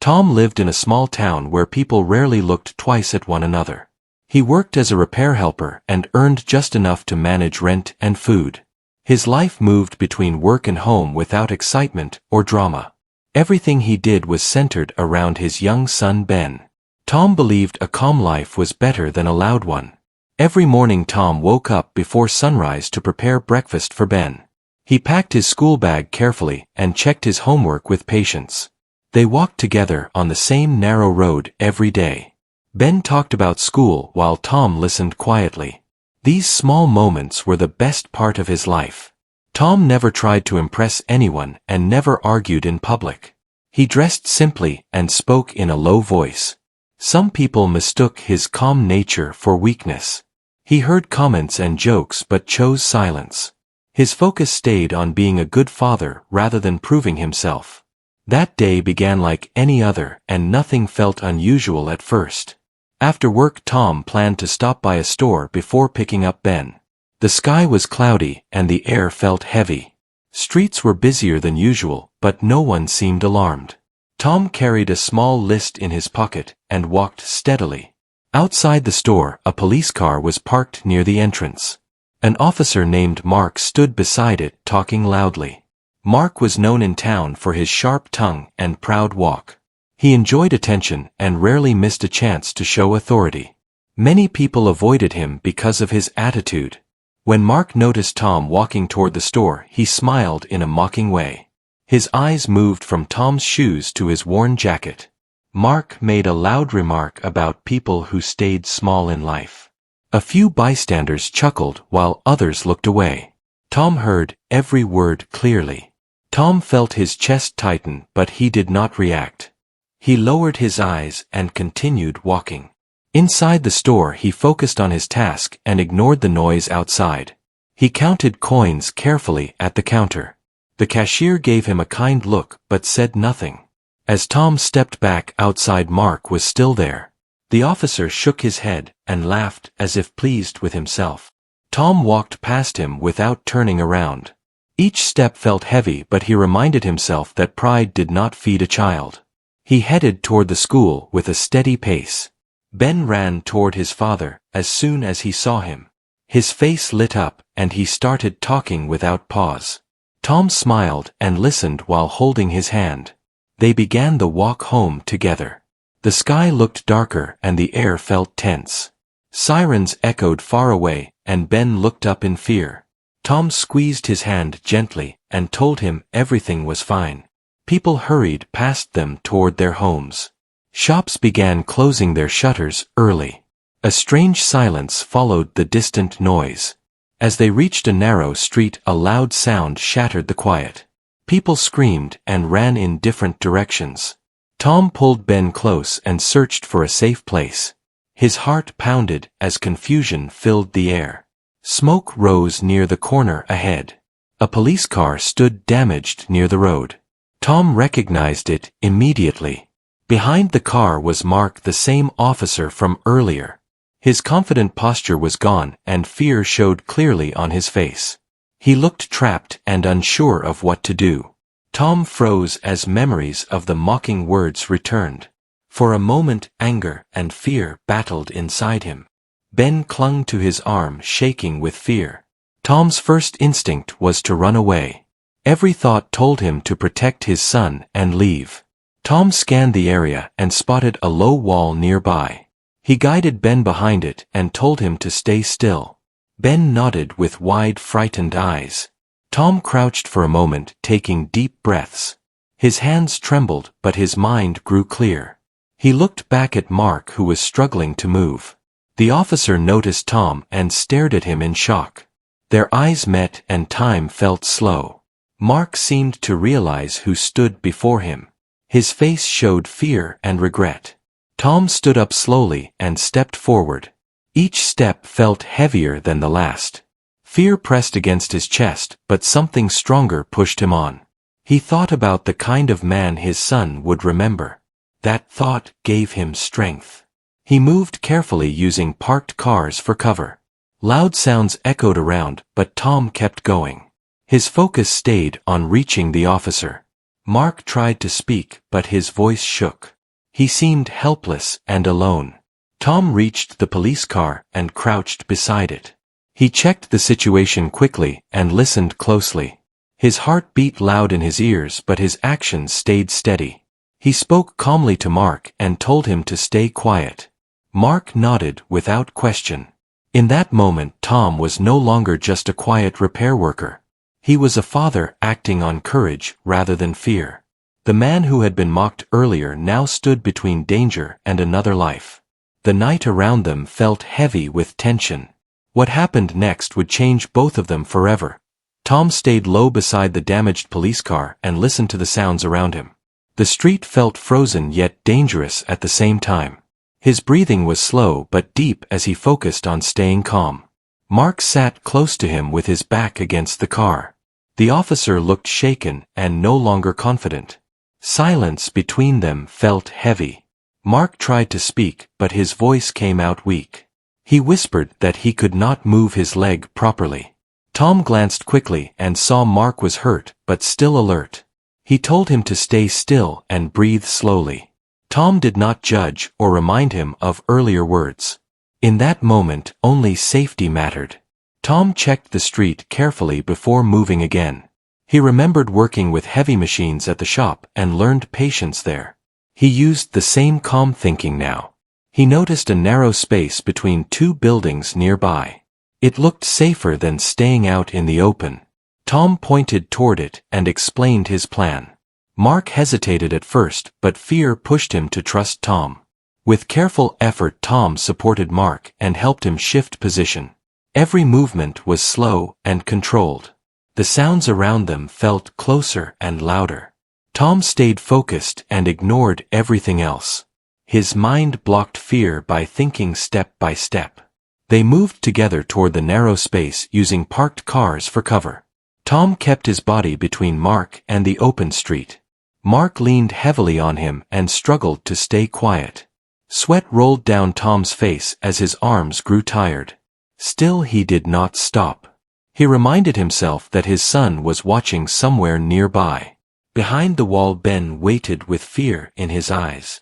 Tom lived in a small town where people rarely looked twice at one another. He worked as a repair helper and earned just enough to manage rent and food. His life moved between work and home without excitement or drama. Everything he did was centered around his young son Ben. Tom believed a calm life was better than a loud one. Every morning Tom woke up before sunrise to prepare breakfast for Ben. He packed his school bag carefully and checked his homework with patience. They walked together on the same narrow road every day. Ben talked about school while Tom listened quietly. These small moments were the best part of his life. Tom never tried to impress anyone and never argued in public. He dressed simply and spoke in a low voice. Some people mistook his calm nature for weakness. He heard comments and jokes but chose silence. His focus stayed on being a good father rather than proving himself. That day began like any other and nothing felt unusual at first. After work Tom planned to stop by a store before picking up Ben. The sky was cloudy and the air felt heavy. Streets were busier than usual, but no one seemed alarmed. Tom carried a small list in his pocket and walked steadily. Outside the store, a police car was parked near the entrance. An officer named Mark stood beside it talking loudly. Mark was known in town for his sharp tongue and proud walk. He enjoyed attention and rarely missed a chance to show authority. Many people avoided him because of his attitude. When Mark noticed Tom walking toward the store, he smiled in a mocking way. His eyes moved from Tom's shoes to his worn jacket. Mark made a loud remark about people who stayed small in life. A few bystanders chuckled while others looked away. Tom heard every word clearly. Tom felt his chest tighten, but he did not react. He lowered his eyes and continued walking. Inside the store he focused on his task and ignored the noise outside. He counted coins carefully at the counter. The cashier gave him a kind look but said nothing. As Tom stepped back outside, Mark was still there. The officer shook his head and laughed as if pleased with himself. Tom walked past him without turning around. Each step felt heavy, but he reminded himself that pride did not feed a child. He headed toward the school with a steady pace. Ben ran toward his father as soon as he saw him. His face lit up and he started talking without pause. Tom smiled and listened while holding his hand. They began the walk home together. The sky looked darker and the air felt tense. Sirens echoed far away and Ben looked up in fear. Tom squeezed his hand gently and told him everything was fine. People hurried past them toward their homes. Shops began closing their shutters early. A strange silence followed the distant noise. As they reached a narrow street, a loud sound shattered the quiet. People screamed and ran in different directions. Tom pulled Ben close and searched for a safe place. His heart pounded as confusion filled the air. Smoke rose near the corner ahead. A police car stood damaged near the road. Tom recognized it immediately. Behind the car was Mark, the same officer from earlier. His confident posture was gone and fear showed clearly on his face. He looked trapped and unsure of what to do. Tom froze as memories of the mocking words returned. For a moment anger and fear battled inside him. Ben clung to his arm, shaking with fear. Tom's first instinct was to run away. Every thought told him to protect his son and leave. Tom scanned the area and spotted a low wall nearby. He guided Ben behind it and told him to stay still. Ben nodded with wide, frightened eyes. Tom crouched for a moment, taking deep breaths. His hands trembled, but his mind grew clear. He looked back at Mark, who was struggling to move. The officer noticed Tom and stared at him in shock. Their eyes met and time felt slow. Mark seemed to realize who stood before him. His face showed fear and regret. Tom stood up slowly and stepped forward. Each step felt heavier than the last. Fear pressed against his chest, but something stronger pushed him on. He thought about the kind of man his son would remember. That thought gave him strength. He moved carefully, using parked cars for cover. Loud sounds echoed around, but Tom kept going. His focus stayed on reaching the officer. Mark tried to speak, but his voice shook. He seemed helpless and alone. Tom reached the police car and crouched beside it. He checked the situation quickly and listened closely. His heart beat loud in his ears, but his actions stayed steady. He spoke calmly to Mark and told him to stay quiet. Mark nodded without question. In that moment, Tom was no longer just a quiet repair worker. He was a father acting on courage rather than fear. The man who had been mocked earlier now stood between danger and another life. The night around them felt heavy with tension. What happened next would change both of them forever. Tom stayed low beside the damaged police car and listened to the sounds around him. The street felt frozen yet dangerous at the same time. His breathing was slow but deep as he focused on staying calm. Mark sat close to him with his back against the car. The officer looked shaken and no longer confident. Silence between them felt heavy. Mark tried to speak, but his voice came out weak. He whispered that he could not move his leg properly. Tom glanced quickly and saw Mark was hurt, but still alert. He told him to stay still and breathe slowly. Tom did not judge or remind him of earlier words. In that moment, only safety mattered. Tom checked the street carefully before moving again. He remembered working with heavy machines at the shop and learned patience there. He used the same calm thinking now. He noticed a narrow space between two buildings nearby. It looked safer than staying out in the open. Tom pointed toward it and explained his plan. Mark hesitated at first, but fear pushed him to trust Tom. With careful effort, Tom supported Mark and helped him shift position. Every movement was slow and controlled. The sounds around them felt closer and louder. Tom stayed focused and ignored everything else. His mind blocked fear by thinking step by step. They moved together toward the narrow space using parked cars for cover. Tom kept his body between Mark and the open street. Mark leaned heavily on him and struggled to stay quiet. Sweat rolled down Tom's face as his arms grew tired. Still he did not stop. He reminded himself that his son was watching somewhere nearby. Behind the wall, Ben waited with fear in his eyes.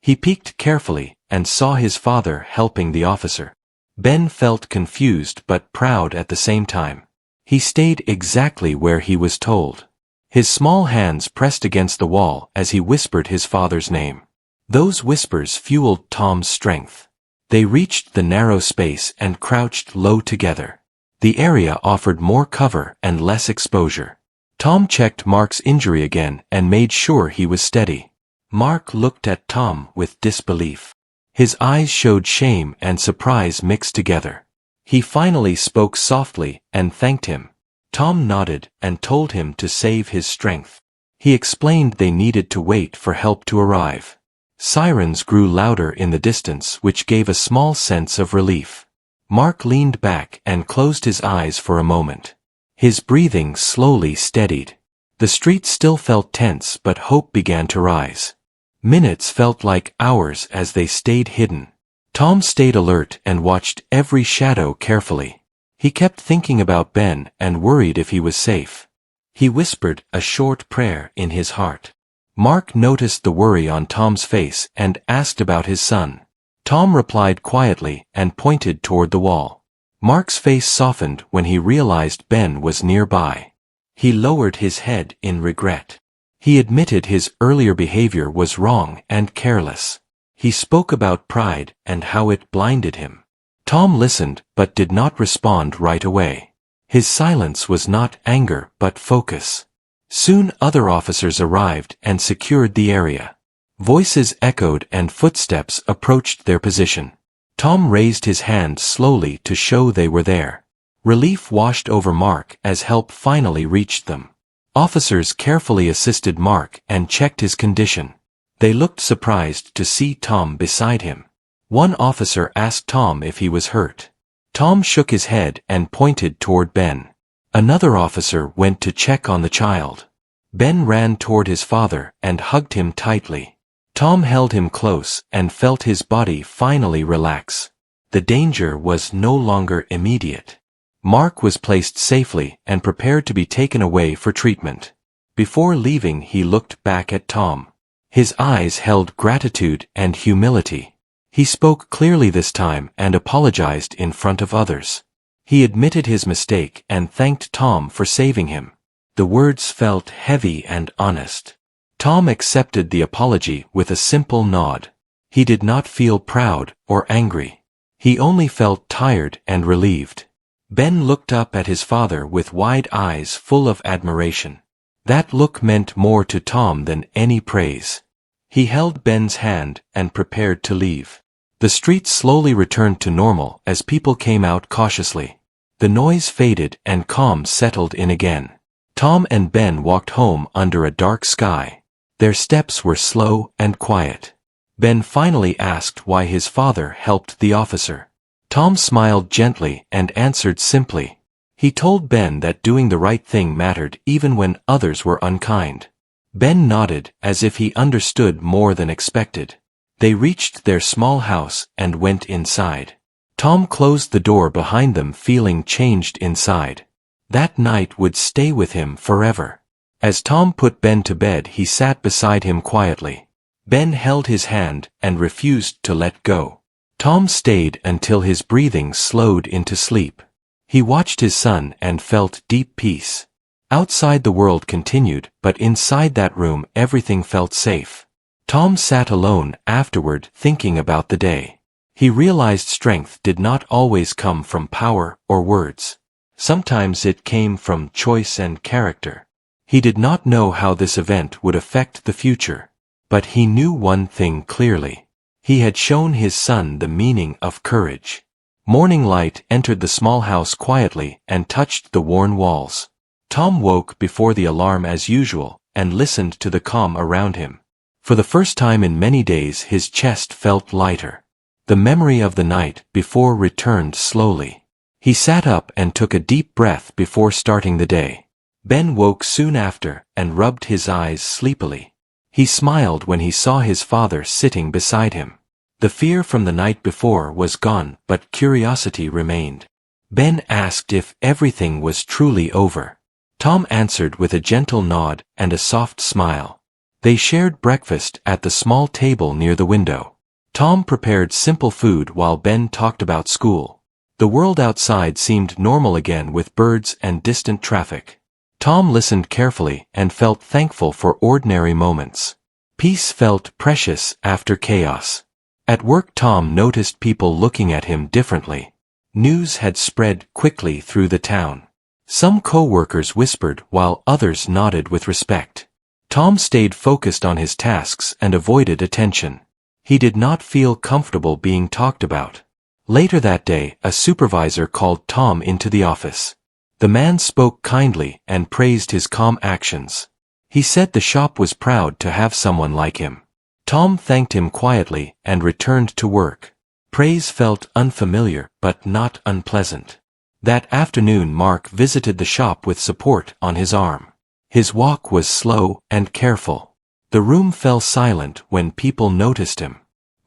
He peeked carefully and saw his father helping the officer. Ben felt confused but proud at the same time. He stayed exactly where he was told. His small hands pressed against the wall as he whispered his father's name. Those whispers fueled Tom's strength. They reached the narrow space and crouched low together. The area offered more cover and less exposure. Tom checked Mark's injury again and made sure he was steady. Mark looked at Tom with disbelief. His eyes showed shame and surprise mixed together. He finally spoke softly and thanked him. Tom nodded and told him to save his strength. He explained they needed to wait for help to arrive. Sirens grew louder in the distance, which gave a small sense of relief. Mark leaned back and closed his eyes for a moment. His breathing slowly steadied. The street still felt tense, but hope began to rise. Minutes felt like hours as they stayed hidden. Tom stayed alert and watched every shadow carefully. He kept thinking about Ben and worried if he was safe. He whispered a short prayer in his heart. Mark noticed the worry on Tom's face and asked about his son. Tom replied quietly and pointed toward the wall. Mark's face softened when he realized Ben was nearby. He lowered his head in regret. He admitted his earlier behavior was wrong and careless. He spoke about pride and how it blinded him. Tom listened but did not respond right away. His silence was not anger but focus. Soon other officers arrived and secured the area. Voices echoed and footsteps approached their position. Tom raised his hand slowly to show they were there. Relief washed over Mark as help finally reached them. Officers carefully assisted Mark and checked his condition. They looked surprised to see Tom beside him. One officer asked Tom if he was hurt. Tom shook his head and pointed toward Ben. Another officer went to check on the child. Ben ran toward his father and hugged him tightly. Tom held him close and felt his body finally relax. The danger was no longer immediate. Mark was placed safely and prepared to be taken away for treatment. Before leaving, he looked back at Tom. His eyes held gratitude and humility. He spoke clearly this time and apologized in front of others. He admitted his mistake and thanked Tom for saving him. The words felt heavy and honest. Tom accepted the apology with a simple nod. He did not feel proud or angry. He only felt tired and relieved. Ben looked up at his father with wide eyes full of admiration. That look meant more to Tom than any praise. He held Ben's hand and prepared to leave. The street slowly returned to normal as people came out cautiously. The noise faded and calm settled in again. Tom and Ben walked home under a dark sky. Their steps were slow and quiet. Ben finally asked why his father helped the officer. Tom smiled gently and answered simply. He told Ben that doing the right thing mattered even when others were unkind. Ben nodded as if he understood more than expected. They reached their small house and went inside. Tom closed the door behind them, feeling changed inside. That night would stay with him forever. As Tom put Ben to bed, he sat beside him quietly. Ben held his hand and refused to let go. Tom stayed until his breathing slowed into sleep. He watched his son and felt deep peace. Outside the world continued, but inside that room everything felt safe. Tom sat alone afterward thinking about the day. He realized strength did not always come from power or words. Sometimes it came from choice and character. He did not know how this event would affect the future. But he knew one thing clearly. He had shown his son the meaning of courage. Morning light entered the small house quietly and touched the worn walls. Tom woke before the alarm as usual and listened to the calm around him. For the first time in many days his chest felt lighter. The memory of the night before returned slowly. He sat up and took a deep breath before starting the day. Ben woke soon after and rubbed his eyes sleepily. He smiled when he saw his father sitting beside him. The fear from the night before was gone, but curiosity remained. Ben asked if everything was truly over. Tom answered with a gentle nod and a soft smile. They shared breakfast at the small table near the window. Tom prepared simple food while Ben talked about school. The world outside seemed normal again with birds and distant traffic. Tom listened carefully and felt thankful for ordinary moments. Peace felt precious after chaos. At work, Tom noticed people looking at him differently. News had spread quickly through the town. Some co-workers whispered while others nodded with respect. Tom stayed focused on his tasks and avoided attention. He did not feel comfortable being talked about. Later that day, a supervisor called Tom into the office. The man spoke kindly and praised his calm actions. He said the shop was proud to have someone like him. Tom thanked him quietly and returned to work. Praise felt unfamiliar but not unpleasant. That afternoon, Mark visited the shop with support on his arm. His walk was slow and careful. The room fell silent when people noticed him.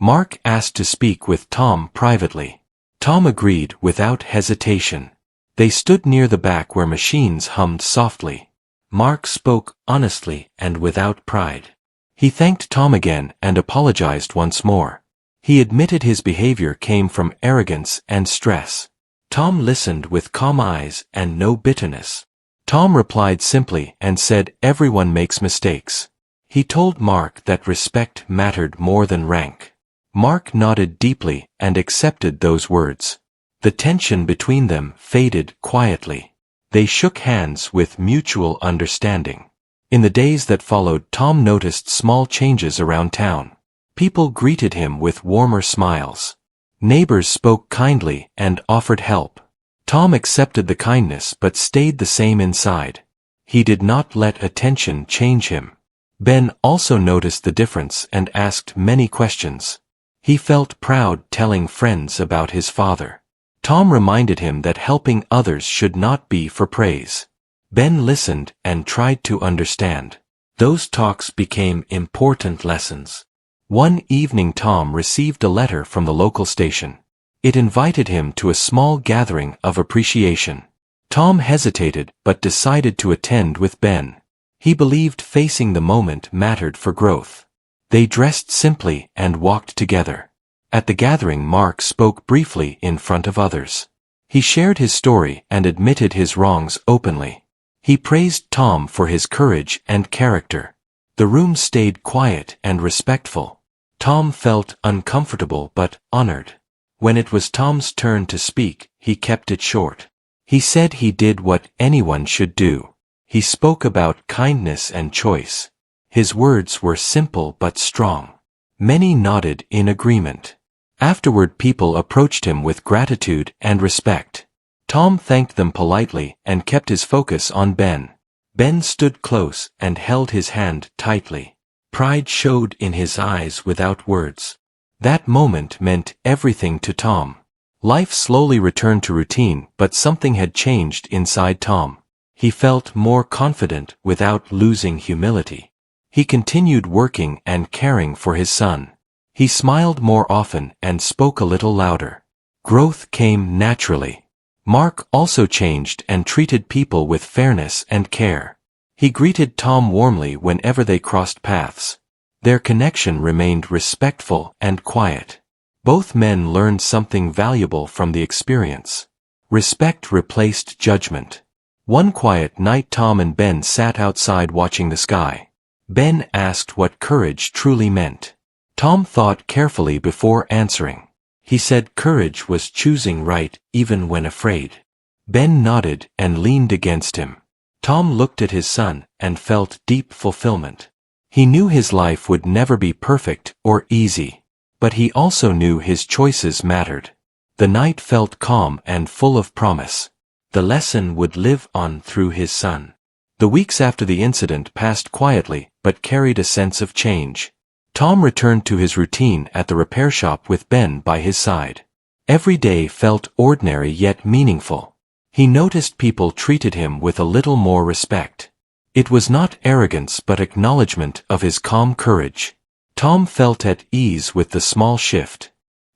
Mark asked to speak with Tom privately. Tom agreed without hesitation. They stood near the back where machines hummed softly. Mark spoke honestly and without pride. He thanked Tom again and apologized once more. He admitted his behavior came from arrogance and stress. Tom listened with calm eyes and no bitterness. Tom replied simply and said everyone makes mistakes. He told Mark that respect mattered more than rank. Mark nodded deeply and accepted those words. The tension between them faded quietly. They shook hands with mutual understanding. In the days that followed, Tom noticed small changes around town. People greeted him with warmer smiles. Neighbors spoke kindly and offered help. Tom accepted the kindness but stayed the same inside. He did not let attention change him. Ben also noticed the difference and asked many questions. He felt proud telling friends about his father. Tom reminded him that helping others should not be for praise. Ben listened and tried to understand. Those talks became important lessons. One evening, Tom received a letter from the local station. It invited him to a small gathering of appreciation. Tom hesitated but decided to attend with Ben. He believed facing the moment mattered for growth. They dressed simply and walked together. At the gathering, Mark spoke briefly in front of others. He shared his story and admitted his wrongs openly. He praised Tom for his courage and character. The room stayed quiet and respectful. Tom felt uncomfortable but honored. When it was Tom's turn to speak, he kept it short. He said he did what anyone should do. He spoke about kindness and choice. His words were simple but strong. Many nodded in agreement. Afterward, people approached him with gratitude and respect. Tom thanked them politely and kept his focus on Ben. Ben stood close and held his hand tightly. Pride showed in his eyes without words. That moment meant everything to Tom. Life slowly returned to routine, but something had changed inside Tom. He felt more confident without losing humility. He continued working and caring for his son. He smiled more often and spoke a little louder. Growth came naturally. Mark also changed and treated people with fairness and care. He greeted Tom warmly whenever they crossed paths. Their connection remained respectful and quiet. Both men learned something valuable from the experience. Respect replaced judgment. One quiet night, Tom and Ben sat outside watching the sky. Ben asked what courage truly meant. Tom thought carefully before answering. He said courage was choosing right even when afraid. Ben nodded and leaned against him. Tom looked at his son and felt deep fulfillment. He knew his life would never be perfect or easy, but he also knew his choices mattered. The night felt calm and full of promise. The lesson would live on through his son. The weeks after the incident passed quietly but carried a sense of change. Tom returned to his routine at the repair shop with Ben by his side. Every day felt ordinary yet meaningful. He noticed people treated him with a little more respect. It was not arrogance but acknowledgement of his calm courage. Tom felt at ease with the small shift.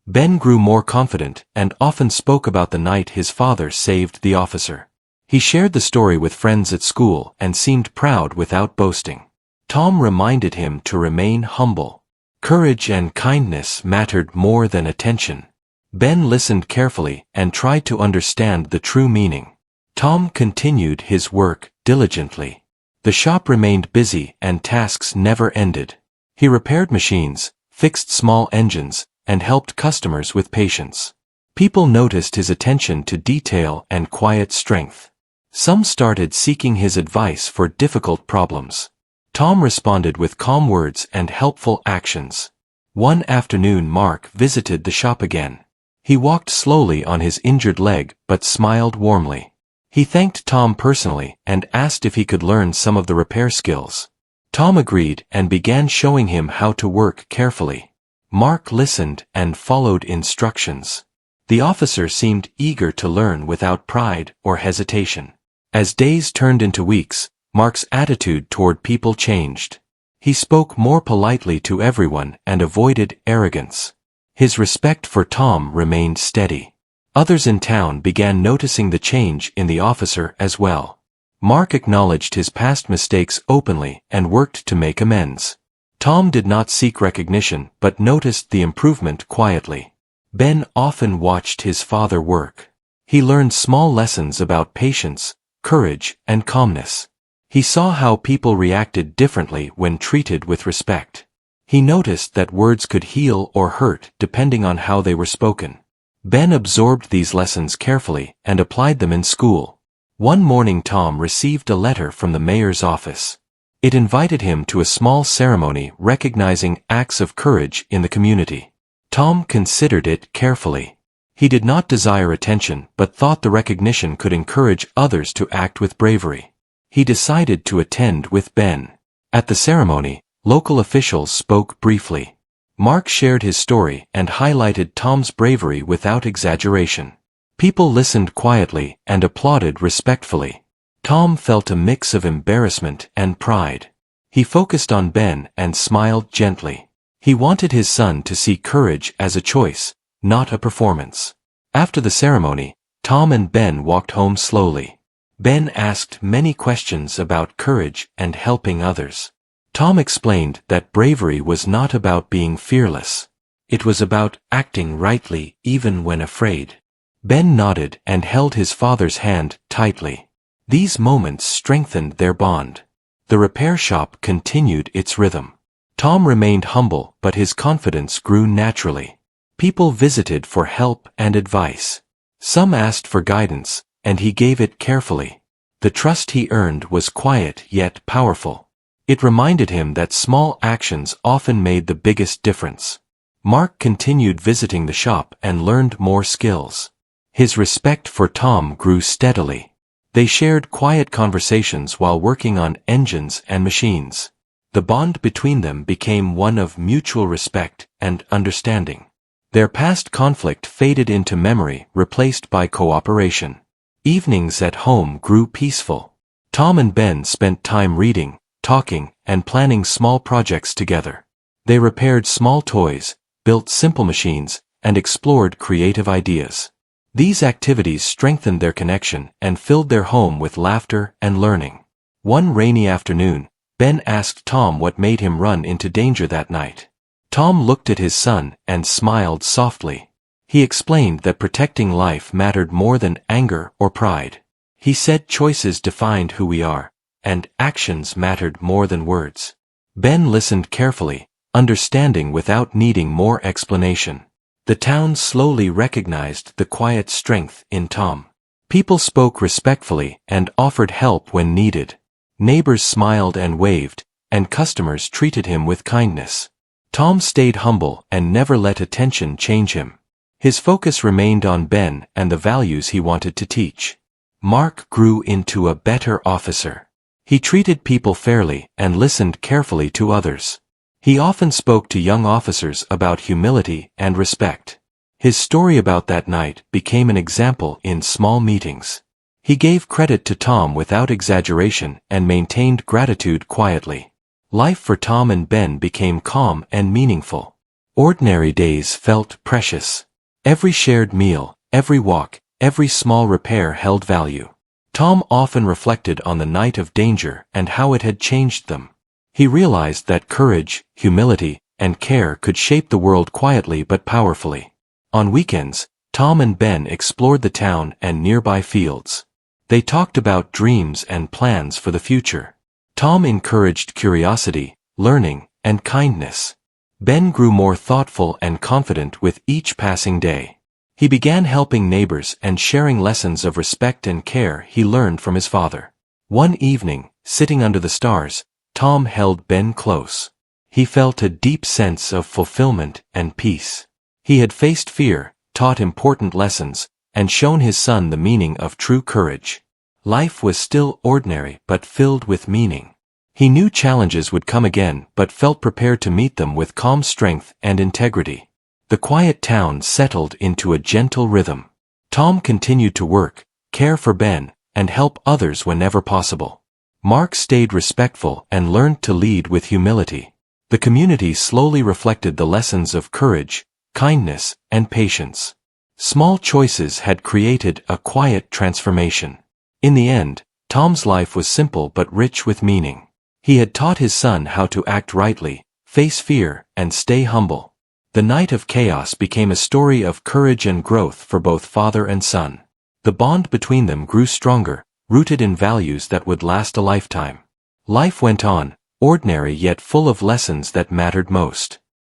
Ben grew more confident and often spoke about the night his father saved the officer. He shared the story with friends at school and seemed proud without boasting. Tom reminded him to remain humble. Courage and kindness mattered more than attention. Ben listened carefully and tried to understand the true meaning. Tom continued his work diligently. The shop remained busy and tasks never ended. He repaired machines, fixed small engines, and helped customers with patience. People noticed his attention to detail and quiet strength. Some started seeking his advice for difficult problems. Tom responded with calm words and helpful actions. One afternoon, Mark visited the shop again. He walked slowly on his injured leg but smiled warmly. He thanked Tom personally and asked if he could learn some of the repair skills. Tom agreed and began showing him how to work carefully. Mark listened and followed instructions. The officer seemed eager to learn without pride or hesitation. As days turned into weeks, Mark's attitude toward people changed. He spoke more politely to everyone and avoided arrogance. His respect for Tom remained steady. Others in town began noticing the change in the officer as well. Mark acknowledged his past mistakes openly and worked to make amends. Tom did not seek recognition but noticed the improvement quietly. Ben often watched his father work. He learned small lessons about patience, courage, and calmness. He saw how people reacted differently when treated with respect. He noticed that words could heal or hurt depending on how they were spoken. Ben absorbed these lessons carefully and applied them in school. One morning, Tom received a letter from the mayor's office. It invited him to a small ceremony recognizing acts of courage in the community. Tom considered it carefully. He did not desire attention but thought the recognition could encourage others to act with bravery. He decided to attend with Ben. At the ceremony, local officials spoke briefly. Mark shared his story and highlighted Tom's bravery without exaggeration. People listened quietly and applauded respectfully. Tom felt a mix of embarrassment and pride. He focused on Ben and smiled gently. He wanted his son to see courage as a choice, not a performance. After the ceremony, Tom and Ben walked home slowly. Ben asked many questions about courage and helping others. Tom explained that bravery was not about being fearless. It was about acting rightly even when afraid. Ben nodded and held his father's hand tightly. These moments strengthened their bond. The repair shop continued its rhythm. Tom remained humble, but his confidence grew naturally. People visited for help and advice. Some asked for guidance, and he gave it carefully. The trust he earned was quiet yet powerful. It reminded him that small actions often made the biggest difference. Mark continued visiting the shop and learned more skills. His respect for Tom grew steadily. They shared quiet conversations while working on engines and machines. The bond between them became one of mutual respect and understanding. Their past conflict faded into memory, replaced by cooperation. Evenings at home grew peaceful. Tom and Ben spent time reading, talking, and planning small projects together. They repaired small toys, built simple machines, and explored creative ideas. These activities strengthened their connection and filled their home with laughter and learning. One rainy afternoon, Ben asked Tom what made him run into danger that night. Tom looked at his son and smiled softly. He explained that protecting life mattered more than anger or pride. He said choices defined who we are, and actions mattered more than words. Ben listened carefully, understanding without needing more explanation. The town slowly recognized the quiet strength in Tom. People spoke respectfully and offered help when needed. Neighbors smiled and waved, and customers treated him with kindness. Tom stayed humble and never let attention change him. His focus remained on Ben and the values he wanted to teach. Mark grew into a better officer. He treated people fairly and listened carefully to others. He often spoke to young officers about humility and respect. His story about that night became an example in small meetings. He gave credit to Tom without exaggeration and maintained gratitude quietly. Life for Tom and Ben became calm and meaningful. Ordinary days felt precious. Every shared meal, every walk, every small repair held value. Tom often reflected on the night of danger and how it had changed them. He realized that courage, humility, and care could shape the world quietly but powerfully. On weekends, Tom and Ben explored the town and nearby fields. They talked about dreams and plans for the future. Tom encouraged curiosity, learning, and kindness. Ben grew more thoughtful and confident with each passing day. He began helping neighbors and sharing lessons of respect and care he learned from his father. One evening, sitting under the stars, Tom held Ben close. He felt a deep sense of fulfillment and peace. He had faced fear, taught important lessons, and shown his son the meaning of true courage. Life was still ordinary but filled with meaning. He knew challenges would come again but felt prepared to meet them with calm strength and integrity. The quiet town settled into a gentle rhythm. Tom continued to work, care for Ben, and help others whenever possible. Mark stayed respectful and learned to lead with humility. The community slowly reflected the lessons of courage, kindness, and patience. Small choices had created a quiet transformation. In the end, Tom's life was simple but rich with meaning. He had taught his son how to act rightly, face fear, and stay humble. The night of chaos became a story of courage and growth for both father and son. The bond between them grew stronger, rooted in values that would last a lifetime. Life went on, ordinary yet full of lessons that mattered most.